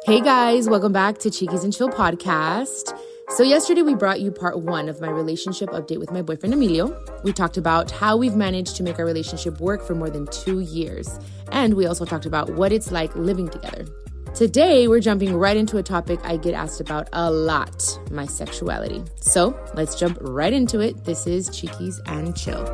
Hey guys, welcome back to Chiquis and Chill podcast. So yesterday we brought you part 1 of my relationship update with my boyfriend Emilio. We talked about how we've managed to make our relationship work for more than 2 years. And we also talked about what it's like living together. Today, we're jumping right into a topic I get asked about a lot, my sexuality. So let's jump right into it. This is Chiquis and Chill.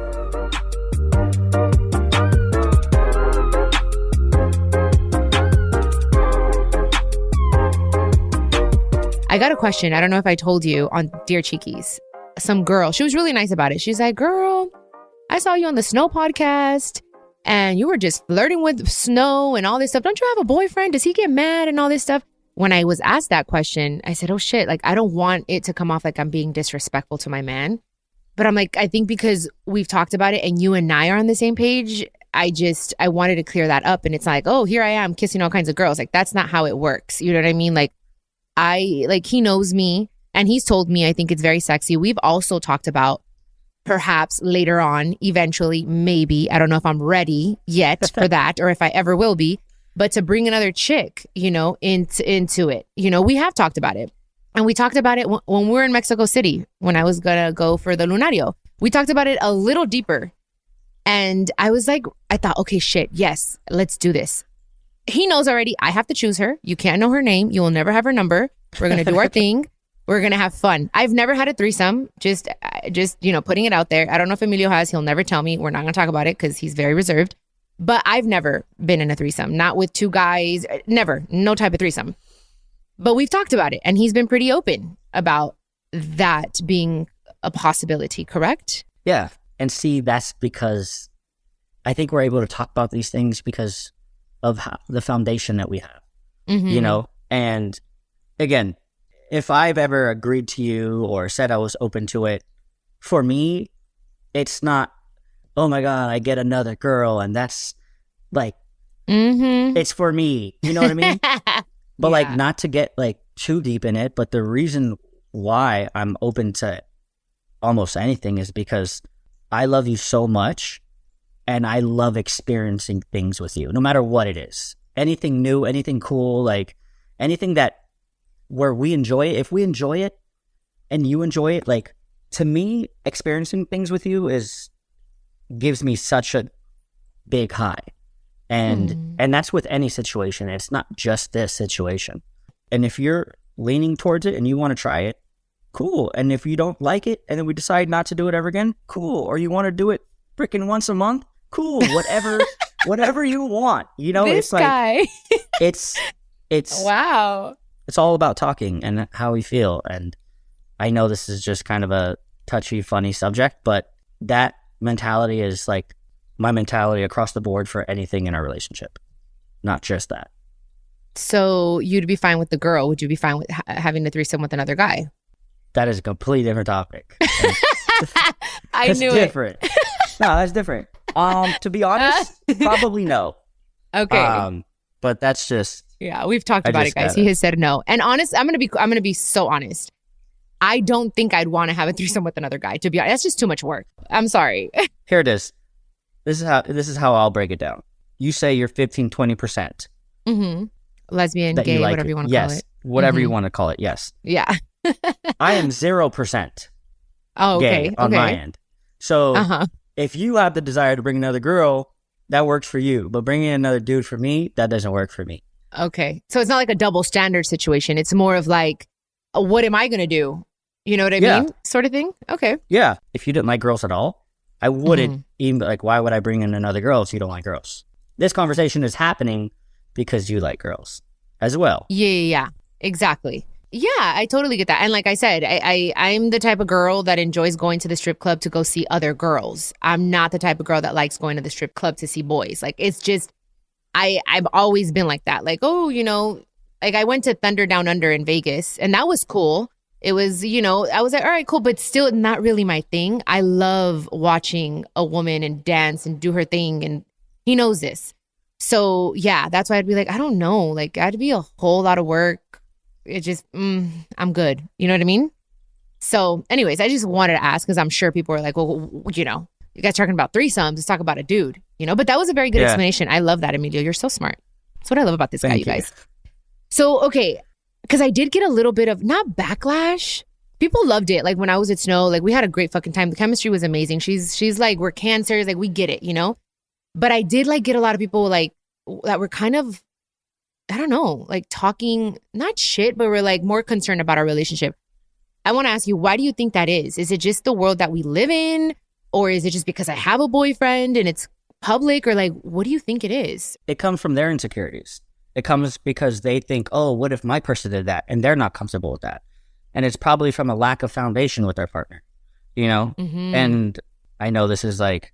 I got a question. I don't know if I told you on Dear Chiquis. Some girl, she was really nice about it. She's like, girl, I saw you on the Snow podcast and you were just flirting with Snow and all this stuff. Don't you have a boyfriend? Does he get mad and all this stuff? When I was asked that question, I said, oh shit, like I don't want it to come off like I'm being disrespectful to my man. But I'm like, I think because we've talked about it and you and I are on the same page, I wanted to clear that up. And it's like, oh, here I am kissing all kinds of girls. Like that's not how it works. You know what I mean? Like, he knows me and he's told me I think it's very sexy. We've also talked about perhaps later on, eventually, maybe, I don't know if I'm ready yet for that or if I ever will be, but to bring another chick, you know, into it. You know, we have talked about it. And we talked about it when we were in Mexico City, when I was going to go for the Lunario. We talked about it a little deeper. And I was like, I thought, okay, shit, yes, let's do this. He knows already I have to choose her. You can't know her name. You will never have her number. We're going to do our thing. We're going to have fun. I've never had a threesome. Just, you know, putting it out there. I don't know if Emilio has. He'll never tell me. We're not going to talk about it because he's very reserved. But I've never been in a threesome. Not with 2 guys. Never. No type of threesome. But we've talked about it. And he's been pretty open about that being a possibility. Correct? Yeah. And see, that's because I think we're able to talk about these things because of the foundation that we have, you know? And again, if I've ever agreed to you or said I was open to it, for me, it's not, oh my God, I get another girl. And that's like, it's for me, you know what I mean? But like, not to get like too deep in it, but the reason why I'm open to almost anything is because I love you so much. And I love experiencing things with you, no matter what it is. Anything new, anything cool, like anything that where we enjoy it. If we enjoy it and you enjoy it, like to me, experiencing things with you gives me such a big high. And that's with any situation. It's not just this situation. And if you're leaning towards it and you want to try it, cool. And if you don't like it and then we decide not to do it ever again, cool. Or you want to do it freaking once a month, cool, whatever you want, you know. This it's like guy. it's wow. It's all about talking and how we feel. And I know this is just kind of a touchy, funny subject, but that mentality is like my mentality across the board for anything in our relationship, not just that. So you'd be fine with the girl? Would you be fine with having a threesome with another guy? That is a completely different topic. I knew different. No, that's different. To be honest, probably no. Okay. But that's just. Yeah, we've talked about it, guys. He has said no. And honest, I'm gonna be so honest. I don't think I'd want to have a threesome with another guy. To be honest, that's just too much work. I'm sorry. Here it is. This is how I'll break it down. You say you're 15-20%. Lesbian, gay, like whatever you want to call it. Whatever you want to call it. Yes. Yeah. I am 0%. Oh, okay. Gay on my end. So if you have the desire to bring another girl, that works for you. But bringing another dude for me, that doesn't work for me. Okay. So it's not like a double standard situation. It's more of like, what am I going to do? You know what I mean? Sort of thing. Okay. Yeah. If you didn't like girls at all, I wouldn't even like, why would I bring in another girl if you don't like girls? This conversation is happening because you like girls as well. Yeah. Exactly. Yeah, I totally get that. And like I said, I'm the type of girl that enjoys going to the strip club to go see other girls. I'm not the type of girl that likes going to the strip club to see boys. Like, it's just, I've always been like that. Like, oh, you know, like I went to Thunder Down Under in Vegas and that was cool. It was, you know, I was like, all right, cool, but still not really my thing. I love watching a woman and dance and do her thing, and he knows this. So yeah, that's why I'd be like, I don't know, like it'd be a whole lot of work. It just, I'm good. You know what I mean? So anyways, I just wanted to ask because I'm sure people are like, well, you know, you guys talking about threesomes, let's talk about a dude, you know? But that was a very good explanation. I love that, Emilio. You're so smart. That's what I love about this guy, you guys. So, okay, because I did get a little bit of, not backlash. People loved it. Like when I was at Snow, like we had a great fucking time. The chemistry was amazing. She's like, we're cancers. Like we get it, you know? But I did like get a lot of people like that were kind of, I don't know, like talking, not shit, but we're like more concerned about our relationship. I want to ask you, why do you think that is? Is it just the world that we live in? Or is it just because I have a boyfriend and it's public? Or like, what do you think it is? It comes from their insecurities. It comes because they think, oh, what if my person did that? And they're not comfortable with that. And it's probably from a lack of foundation with their partner, you know? Mm-hmm. And I know this is like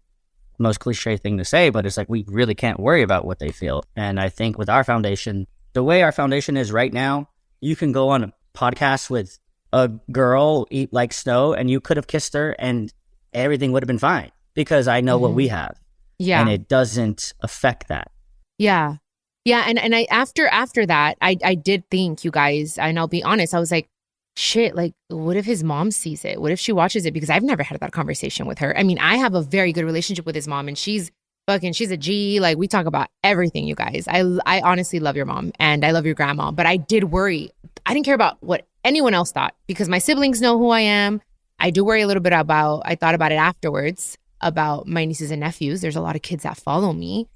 the most cliche thing to say, but it's like we really can't worry about what they feel. And I think with our foundation, the way our foundation is right now, you can go on a podcast with a girl, eat like Snow, and you could have kissed her and everything would have been fine because I know what we have. Yeah. And it doesn't affect that. Yeah. Yeah. And I after that, I did think, you guys, and I'll be honest, I was like, shit, like, what if his mom sees it? What if she watches it? Because I've never had that conversation with her. I mean, I have a very good relationship with his mom, and she's a G. Like, we talk about everything, you guys. I honestly love your mom and I love your grandma, but I did worry. I didn't care about what anyone else thought because my siblings know who I am. I do worry a little bit about, I thought about it afterwards, about my nieces and nephews. There's a lot of kids that follow me,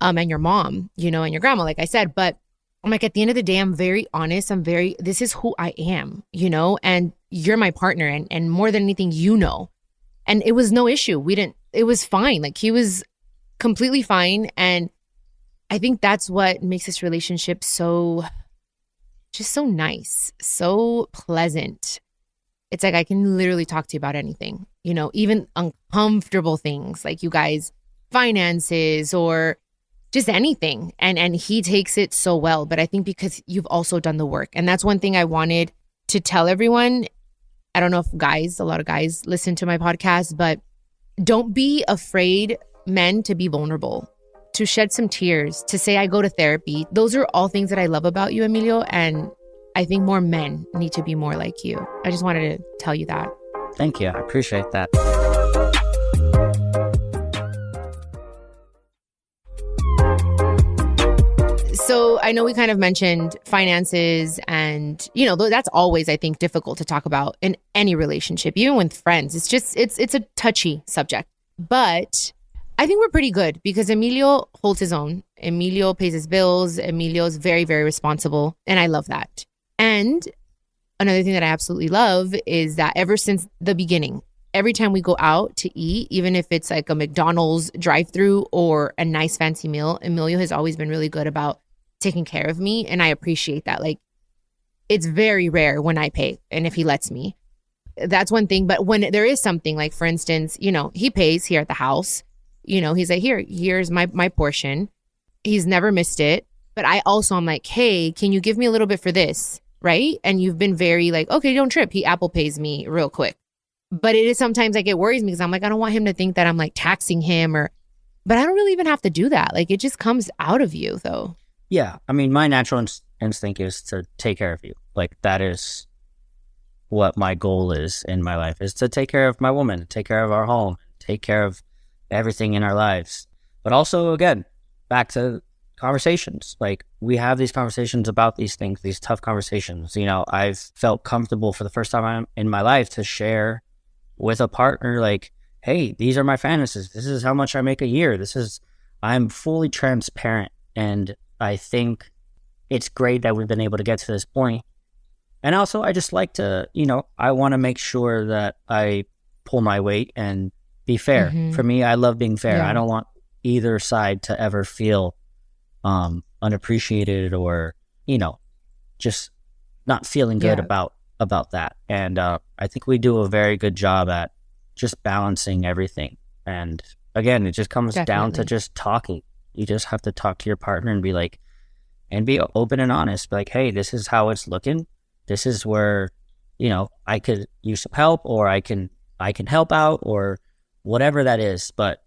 and your mom, you know, and your grandma, like I said, but I'm like, at the end of the day, I'm very honest. This is who I am, you know, and you're my partner, and more than anything, you know, and it was no issue. It was fine. Like, he was completely fine. And I think that's what makes this relationship just so nice, so pleasant. It's like, I can literally talk to you about anything, you know, even uncomfortable things like, you guys, finances or just anything. And he takes it so well. But I think because you've also done the work. And that's one thing I wanted to tell everyone. I don't know if a lot of guys listen to my podcast, but don't be afraid, men, to be vulnerable, to shed some tears, to say, I go to therapy. Those are all things that I love about you, Emilio. And I think more men need to be more like you. I just wanted to tell you that. Thank you. I appreciate that. So I know we kind of mentioned finances, and, you know, that's always, I think, difficult to talk about in any relationship, even with friends. It's just, it's a touchy subject. But I think we're pretty good because Emilio holds his own. Emilio pays his bills. Emilio is very, very responsible. And I love that. And another thing that I absolutely love is that ever since the beginning, every time we go out to eat, even if it's like a McDonald's drive-thru or a nice fancy meal, Emilio has always been really good about taking care of me. And I appreciate that. Like, it's very rare when I pay and if he lets me. That's one thing. But when there is something, like, for instance, you know, he pays here at the house, you know, he's like, here's my portion. He's never missed it. But I'm like, hey, can you give me a little bit for this? Right. And you've been very like, okay, don't trip. He Apple pays me real quick. But it is sometimes like, it worries me because I'm like, I don't want him to think that I'm like taxing him but I don't really even have to do that. Like, it just comes out of you though. Yeah. I mean, my natural instinct is to take care of you. Like, that is what my goal is in my life, is to take care of my woman, take care of our home, take care of everything in our lives. But also, again, back to conversations. Like, we have these conversations about these things, these tough conversations. You know, I've felt comfortable for the first time in my life to share with a partner, like, hey, these are my fantasies. This is how much I make a year. I'm fully transparent. And I think it's great that we've been able to get to this point. And also, I just like to, you know, I want to make sure that I pull my weight and be fair. Mm-hmm. For me, I love being fair. Yeah. I don't want either side to ever feel unappreciated or, you know, just not feeling good about that. And I think we do a very good job at just balancing everything. And again, it just comes down to just talking. You just have to talk to your partner and be like, and be open and honest. Be like, hey, this is how it's looking. This is where, you know, I could use some help, or I can help out, or whatever that is. But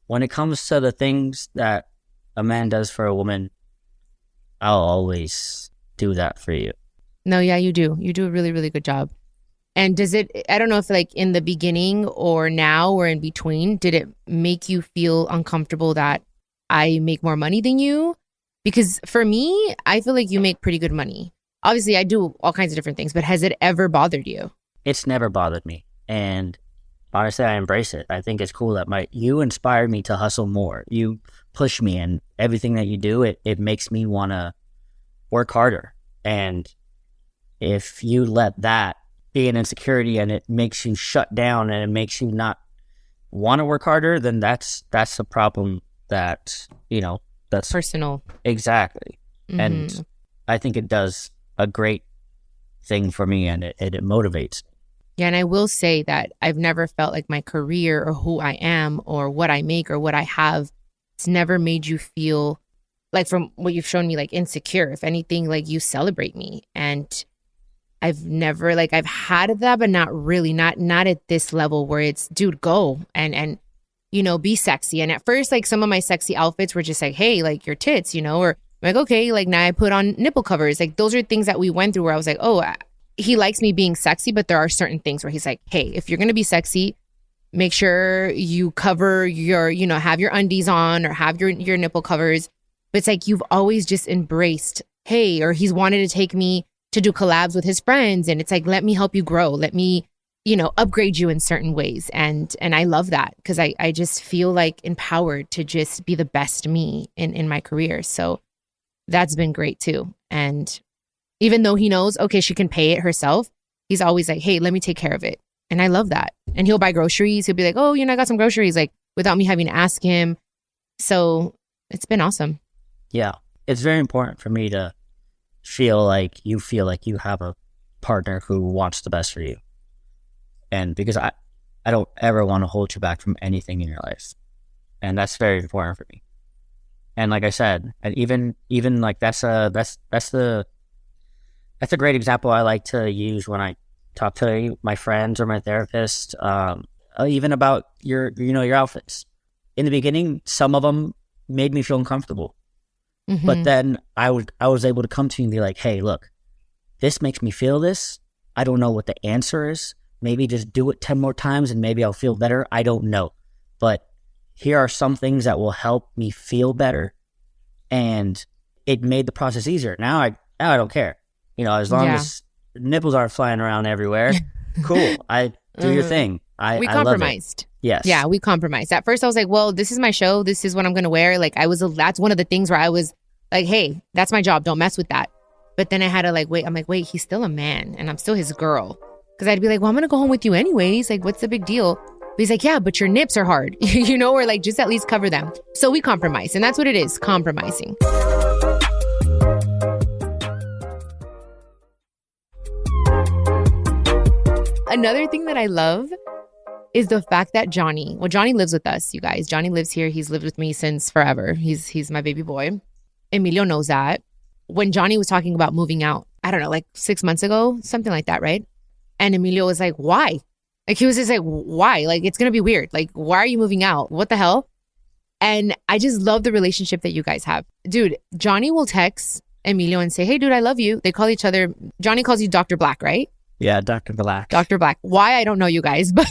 when it comes to the things that a man does for a woman, I'll always do that for you. No, yeah, you do. You do a really, really good job. And I don't know if like in the beginning or now or in between, did it make you feel uncomfortable that I make more money than you? Because for me, I feel like you make pretty good money. Obviously, I do all kinds of different things, but has it ever bothered you? It's never bothered me. And honestly, I embrace it. I think it's cool that you inspired me to hustle more. You push me, and everything that you do, it makes me want to work harder. And if you let that be an insecurity and it makes you shut down and it makes you not want to work harder, then that's a problem that, that's personal. Exactly. Mm-hmm. And I think it does a great thing for me, and it motivates me. Yeah, and I will say that I've never felt like my career or who I am or what I make or what I have, it's never made you feel like, from what you've shown me, like insecure. If anything, like you celebrate me. And I've never, like, I've had that, but not really, not at this level where it's, dude, go and be sexy. And at first, like, some of my sexy outfits were just like, hey, like your tits, or I'm like, okay, like now I put on nipple covers. Like those are things that we went through where I was like, oh, he likes me being sexy, but there are certain things where he's like, hey, if you're going to be sexy, make sure you cover your, have your undies on or have your nipple covers. But it's like, you've always just embraced, hey, or he's wanted to take me to do collabs with his friends. And it's like, let me help you grow. Let me, upgrade you in certain ways. And I love that because I just feel like empowered to just be the best me in my career. So that's been great too. And even though he knows, okay, she can pay it herself, he's always like, hey, let me take care of it. And I love that. And he'll buy groceries. He'll be like, oh, I got some groceries, like without me having to ask him. So it's been awesome. Yeah. It's very important for me to feel like you have a partner who wants the best for you. And because I don't ever want to hold you back from anything in your life. And that's very important for me. And like I said, and even like that's a great example I like to use when I talk to my friends or my therapist, even about your outfits. In the beginning, some of them made me feel uncomfortable. Mm-hmm. But then I was able to come to you and be like, hey, look, this makes me feel this. I don't know what the answer is. Maybe just do it 10 more times and maybe I'll feel better. I don't know. But here are some things that will help me feel better. And it made the process easier. Now I don't care. As long as nipples aren't flying around everywhere, cool. I do your thing. We compromised. Yes. Yeah, we compromised. At first I was like, well, this is my show. This is what I'm going to wear. Like that's one of the things where I was like, hey, that's my job. Don't mess with that. But then I had to wait. I'm like, wait, he's still a man and I'm still his girl. Because I'd be like, well, I'm going to go home with you anyways. Like, what's the big deal? But he's like, yeah, but your nips are hard, or like just at least cover them. So we compromise. And that's what it is, compromising. Another thing that I love is the fact that Johnny lives with us, you guys. Johnny lives here. He's lived with me since forever. He's my baby boy. Emilio knows that. When Johnny was talking about moving out, I don't know, like 6 months ago, something like that, right? And Emilio was like, why? Like, he was just like, why? Like, it's going to be weird. Like, why are you moving out? What the hell? And I just love the relationship that you guys have. Dude, Johnny will text Emilio and say, hey, dude, I love you. They call each other, Johnny calls you Dr. Black, right? Yeah, Dr. Black. Dr. Black. Why? I don't know, you guys, but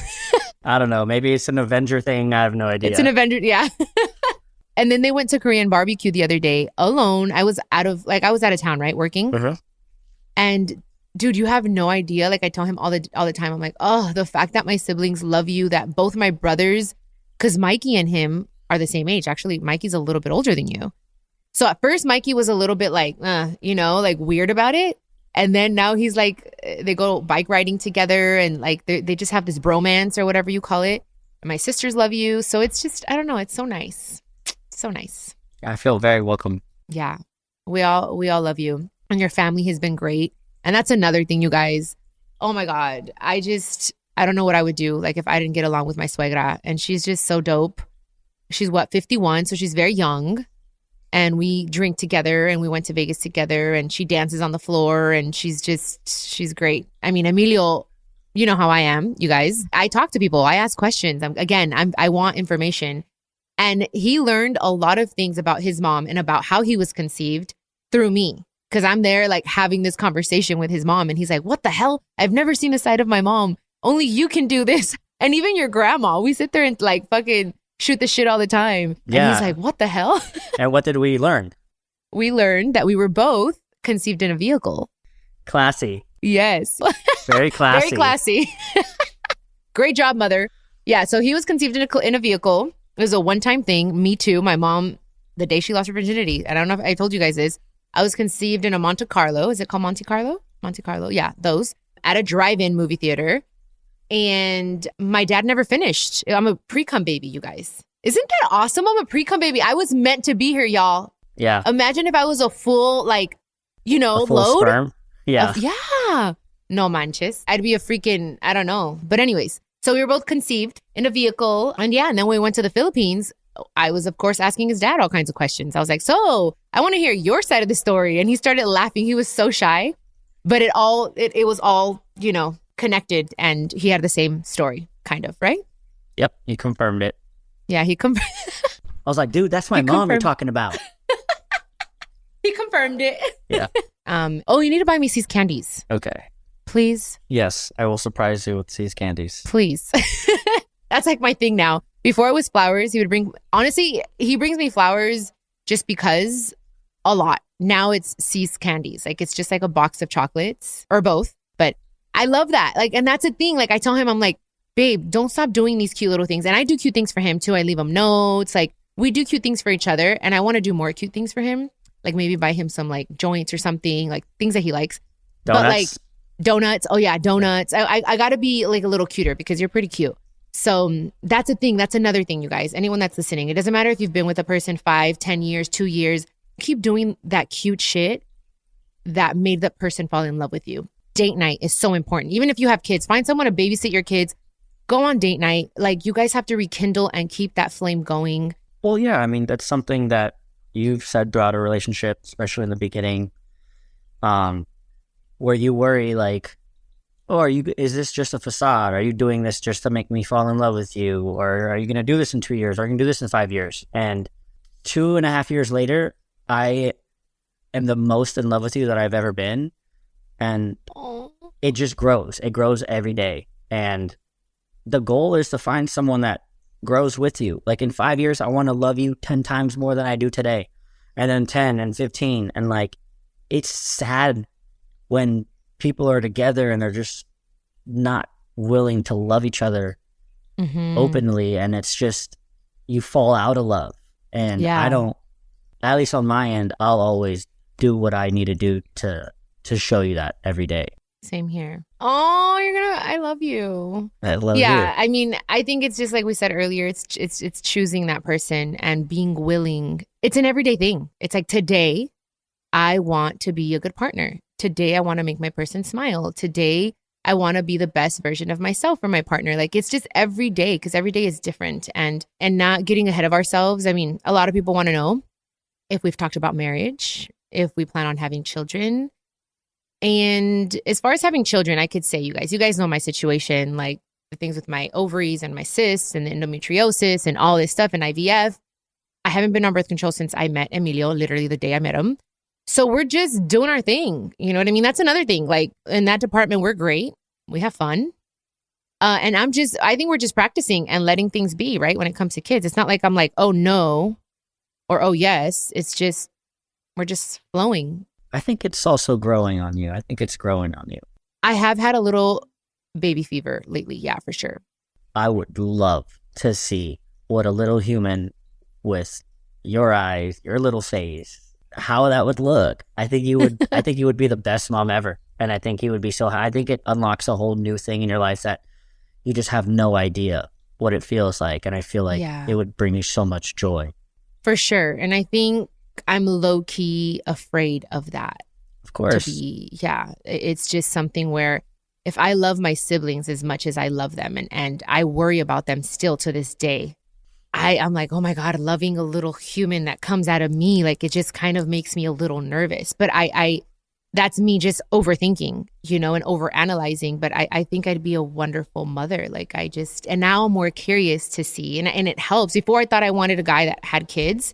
I don't know. Maybe it's an Avenger thing. I have no idea. It's an Avenger, yeah. And then they went to Korean barbecue the other day alone. I was out of town, right? Working. Mm-hmm. And dude, you have no idea. Like I tell him all the time, I'm like, oh, the fact that my siblings love you, that both my brothers, because Mikey and him are the same age. Actually, Mikey's a little bit older than you. So at first, Mikey was a little bit like, like weird about it. And then now he's like, they go bike riding together and like they just have this bromance or whatever you call it. And my sisters love you. So it's just, I don't know. It's so nice. So nice. I feel very welcome. Yeah. We all love you. And your family has been great. And that's another thing, you guys. Oh my God. I don't know what I would do. Like if I didn't get along with my suegra. And she's just so dope. She's 51. So she's very young. And we drink together and we went to Vegas together and she dances on the floor and she's great. I mean, Emilio, you know how I am, you guys. I talk to people. I ask questions. I want information. And he learned a lot of things about his mom and about how he was conceived through me. Because I'm there like having this conversation with his mom and he's like, what the hell? I've never seen a side of my mom. Only you can do this. And even your grandma, we sit there and like fucking shoot the shit all the time. Yeah. And he's like, what the hell? And what did we learn? we learned that we were both conceived in a vehicle. Classy. Yes. Very classy. Very classy. Great job, mother. Yeah, so he was conceived in a vehicle. It was a one-time thing. Me too. My mom, the day she lost her virginity, I don't know if I told you guys this, I was conceived in a Monte Carlo. Is it called Monte Carlo? Monte Carlo. Yeah, those. At a drive-in movie theater. And my dad never finished. I'm a pre-cum baby, you guys. Isn't that awesome? I'm a pre-cum baby. I was meant to be here, y'all. Yeah. Imagine if I was a full, like, a full load. Sperm. Yeah. Yeah. No manches. I'd be a freaking, I don't know. But anyways, so we were both conceived in a vehicle. And yeah, and then when we went to the Philippines, I was, of course, asking his dad all kinds of questions. I was like, so I want to hear your side of the story. And he started laughing. He was so shy. But it was all, connected, and he had the same story, kind of, right? Yep, he confirmed it. Yeah, he confirmed. I was like, dude, that's my mom you're talking about. He confirmed it. Yeah. You need to buy me C's candies. Okay. Please? Yes, I will surprise you with C's candies. Please. That's like my thing now. Before it was flowers, he brings me flowers just because a lot. Now it's C's candies. Like, it's just like a box of chocolates or both. But I love that. Like, and that's a thing. Like, I tell him, I'm like, babe, don't stop doing these cute little things. And I do cute things for him too. I leave him notes. Like, we do cute things for each other. And I want to do more cute things for him. Like, maybe buy him some like joints or something, like things that he likes. Donuts. But like donuts. Oh yeah, donuts. I got to be like a little cuter because you're pretty cute. So that's a thing. That's another thing, you guys. Anyone that's listening, it doesn't matter if you've been with a person 5, 10 years, 2 years. Keep doing that cute shit that made that person fall in love with you. Date night is so important. Even if you have kids, find someone to babysit your kids. Go on date night. Like, you guys have to rekindle and keep that flame going. Well, yeah. I mean, that's something that you've said throughout a relationship, especially in the beginning, where you worry like, oh, is this just a facade? Are you doing this just to make me fall in love with you? Or are you going to do this in 2 years? Or are you going to do this in 5 years? And 2.5 years later, I am the most in love with you that I've ever been. And it just grows. It grows every day. And the goal is to find someone that grows with you. Like, in 5 years, I want to love you 10 times more than I do today. And then 10 and 15. And like, it's sad when people are together and they're just not willing to love each other openly. And it's just, you fall out of love. And I don't, at least on my end, I'll always do what I need to do to show you that every day. Same here. Oh, I love you. I love you. Yeah, I mean, I think it's just like we said earlier, it's choosing that person and being willing. It's an everyday thing. It's like, today, I want to be a good partner. Today, I want to make my person smile. Today, I want to be the best version of myself for my partner. Like, it's just every day, because every day is different, and not getting ahead of ourselves. I mean, a lot of people want to know if we've talked about marriage, if we plan on having children. And as far as having children, I could say, you guys know my situation, like the things with my ovaries and my cysts and the endometriosis and all this stuff and IVF. I haven't been on birth control since I met Emilio, literally the day I met him. So we're just doing our thing. You know what I mean? That's another thing. Like, in that department, we're great. We have fun. And I think we're just practicing and letting things be, right? When it comes to kids, it's not like I'm like, oh no, or oh yes. It's just, we're just flowing. I think it's also growing on you. I think it's growing on you. I have had a little baby fever lately. Yeah, for sure. I would love to see what a little human with your eyes, your little face, how that would look. I think you would. I think you would be the best mom ever, and I think you would be so. I think it unlocks a whole new thing in your life that you just have no idea what it feels like, and I feel like it would bring you so much joy. For sure, and I think I'm low key afraid of that. Of course, it's just something where if I love my siblings as much as I love them, and I worry about them still to this day. I'm like, oh my God, loving a little human that comes out of me, like, it just kind of makes me a little nervous. But I that's me just overthinking, and overanalyzing. But I think I'd be a wonderful mother. Like, and now I'm more curious to see, and it helps. Before, I thought I wanted a guy that had kids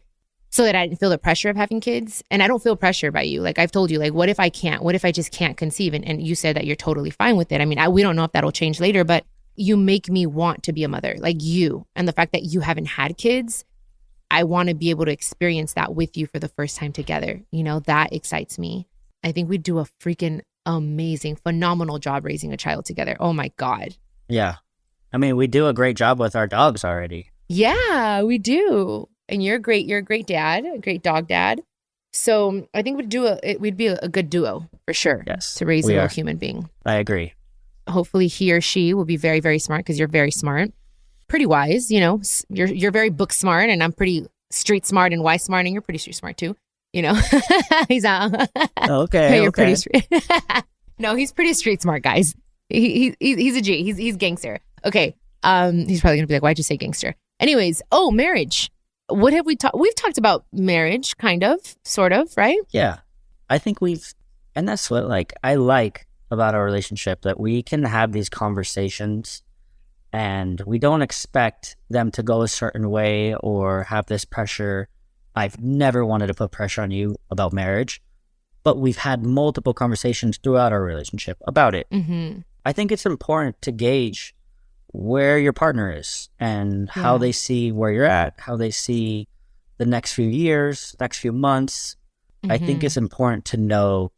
so that I didn't feel the pressure of having kids. And I don't feel pressure by you. Like, I've told you, like, what if I can't? What if I just can't conceive? And you said that you're totally fine with it. I mean, we don't know if that'll change later, but you make me want to be a mother, like you. And the fact that you haven't had kids, I want to be able to experience that with you for the first time together. You know, that excites me. I think we'd do a freaking amazing, phenomenal job raising a child together. Oh my God. Yeah. I mean, we do a great job with our dogs already. Yeah, we do. And you're a great dad, a great dog dad. So I think we'd be a good duo for sure. Yes, to raise a little human being. I agree. Hopefully he or she will be very, very smart, because you're very smart, pretty wise. You know, you're very book smart, and I'm pretty street smart and wise smart, and you're pretty street smart too. You know, he's okay. You're pretty street. No, he's pretty street smart, guys. He's a G. He's gangster. Okay. He's probably gonna be like, why'd you say gangster? Anyways, marriage. What have we talked? We've talked about marriage, kind of, sort of, right? Yeah, I think and that's what I like about our relationship, that we can have these conversations, and we don't expect them to go a certain way or have this pressure. I've never wanted to put pressure on you about marriage, but we've had multiple conversations throughout our relationship about it. Mm-hmm. I think it's important to gauge where your partner is and how they see where you're at, how they see the next few years, next few months. Mm-hmm. I think it's important to know.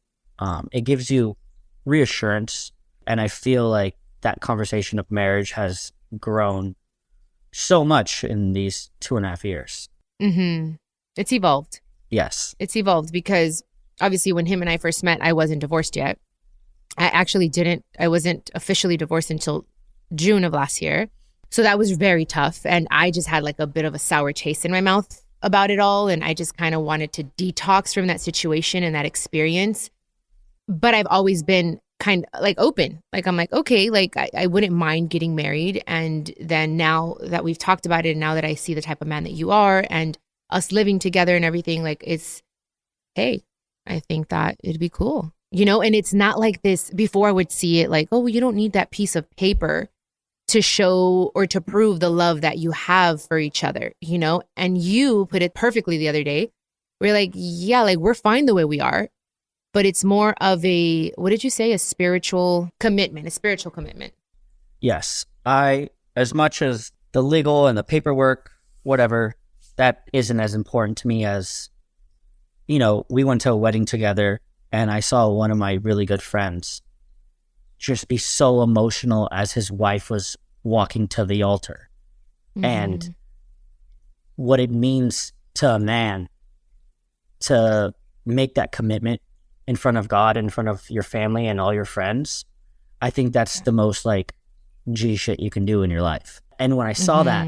It gives you reassurance. And I feel like that conversation of marriage has grown so much in these 2.5 years. Mm-hmm. It's evolved. Yes. It's evolved because obviously when him and I first met, I wasn't divorced yet. I wasn't officially divorced until June of last year. So that was very tough. And I just had a bit of a sour taste in my mouth about it all. And I just kind of wanted to detox from that situation and that experience. But I've always been kind of open. I'm like, okay, I wouldn't mind getting married. And then now that we've talked about it, and now that I see the type of man that you are and us living together and everything, hey, I think that it'd be cool. You know, and it's not like this. Before I would see it you don't need that piece of paper to show or to prove the love that you have for each other, you know? And you put it perfectly the other day. We're we're fine the way we are, but it's more of what did you say? A spiritual commitment. Yes. As much as the legal and the paperwork, whatever, that isn't as important to me as, we went to a wedding together and I saw one of my really good friends just be so emotional as his wife was walking to the altar. Mm-hmm. And what it means to a man to make that commitment in front of God, in front of your family and all your friends, I think that's the most G shit you can do in your life. And when I saw that,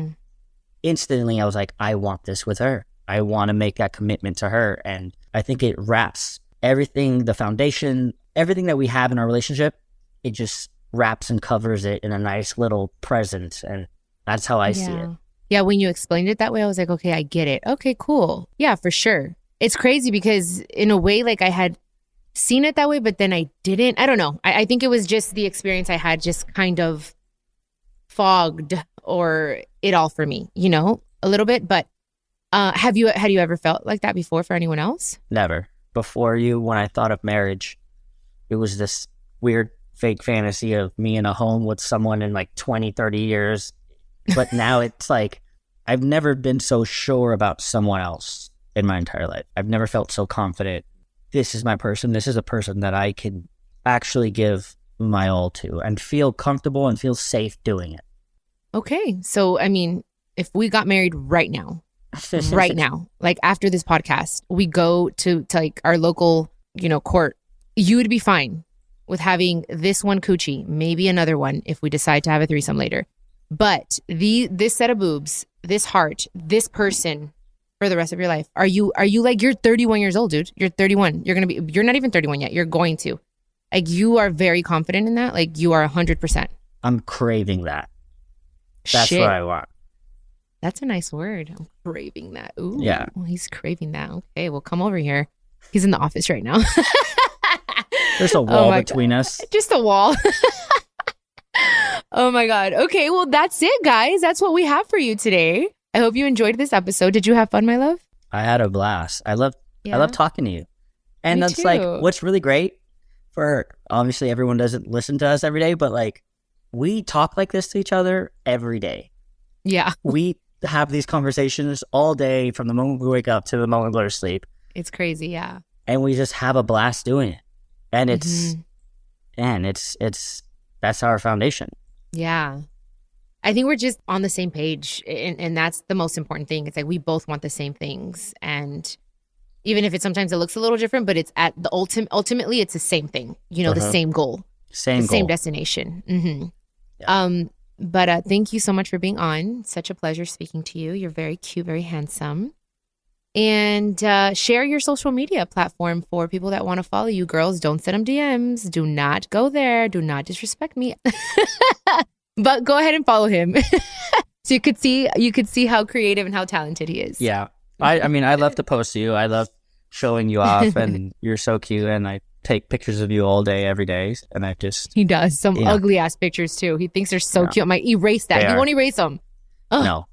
instantly I was like, I want this with her. I want to make that commitment to her. And I think it wraps everything, the foundation, everything that we have in our relationship, it just wraps and covers it in a nice little present. And that's how I see it. Yeah, when you explained it that way, I was like, okay, I get it. Okay, cool. Yeah, for sure. It's crazy because in a way, I had seen it that way, but then I didn't. I don't know. I think it was just the experience I had just kind of fogged or it all for me, a little bit. But had you ever felt like that before for anyone else? Never. Before you, when I thought of marriage, it was this weird fake fantasy of me in a home with someone in 20, 30 years. But now it's I've never been so sure about someone else in my entire life. I've never felt so confident. This is my person. This is a person that I can actually give my all to and feel comfortable and feel safe doing it. Okay. So, I mean, if we got married right now, after this podcast, we go to our local, court, you would be fine with having this one coochie, maybe another one if we decide to have a threesome later. But this set of boobs, this heart, this person for the rest of your life, are you you're 31 years old, dude. You're 31. You're not even 31 yet. You're going to. You are very confident in that. You are 100%. I'm craving that. That's Shit. what I want. That's a nice word. I'm craving that. Ooh, yeah. Well, he's craving that. Okay, well, come over here. He's in the office right now. There's a wall between us. Just a wall. Oh my God. Okay, well, that's it, guys. That's what we have for you today. I hope you enjoyed this episode. Did you have fun, my love? I had a blast. I love talking to you. And Me that's too. What's really great for, obviously everyone doesn't listen to us every day, but we talk like this to each other every day. Yeah. We have these conversations all day from the moment we wake up to the moment we go to sleep. It's crazy, yeah. And we just have a blast doing it. And it's that's our foundation. Yeah. I think we're just on the same page. And that's the most important thing. It's like we both want the same things. And even if sometimes it looks a little different, but it's at the ultimately it's the same thing. You know, the same goal. Same destination. Mm-hmm. Yeah. But thank you so much for being on. Such a pleasure speaking to you. You're very cute, very handsome. And share your social media platform for people that want to follow you. Girls, don't send them DMs. Do not go there. Do not disrespect me. But go ahead and follow him. So you could see how creative and how talented he is. Yeah. I mean, I love to post you. I love showing you off, and you're so cute. And I take pictures of you all day, every day. And he does some ugly ass pictures too. He thinks they're so cute. I might erase that. He won't erase them. Ugh. No,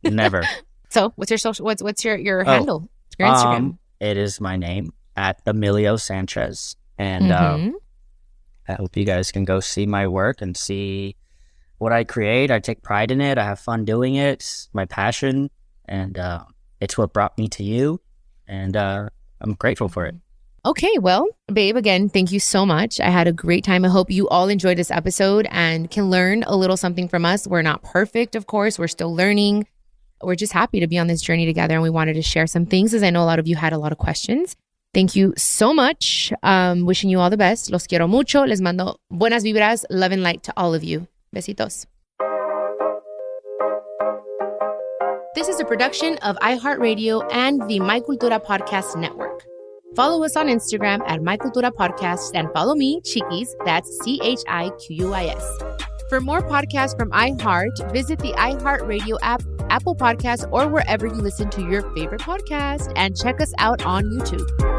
never. So what's your social? What's your handle? Your Instagram? It is my name at Emilio Sanchez, and I hope you guys can go see my work and see what I create. I take pride in it. I have fun doing it. It's my passion, and it's what brought me to you, and I'm grateful for it. Okay, well, babe, again, thank you so much. I had a great time. I hope you all enjoyed this episode and can learn a little something from us. We're not perfect, of course. We're still learning. We're just happy to be on this journey together, and we wanted to share some things, as I know a lot of you had a lot of questions. Thank you so much. Wishing you all the best. Los quiero mucho. Les mando buenas vibras, love and light to all of you. Besitos. This is a production of iHeartRadio and the My Cultura Podcast Network. Follow us on Instagram at My Cultura Podcast and follow me, Chiquis, that's CHIQUIS. For more podcasts from iHeart, visit the iHeartRadio app, Apple Podcasts, or wherever you listen to your favorite podcast, and check us out on YouTube.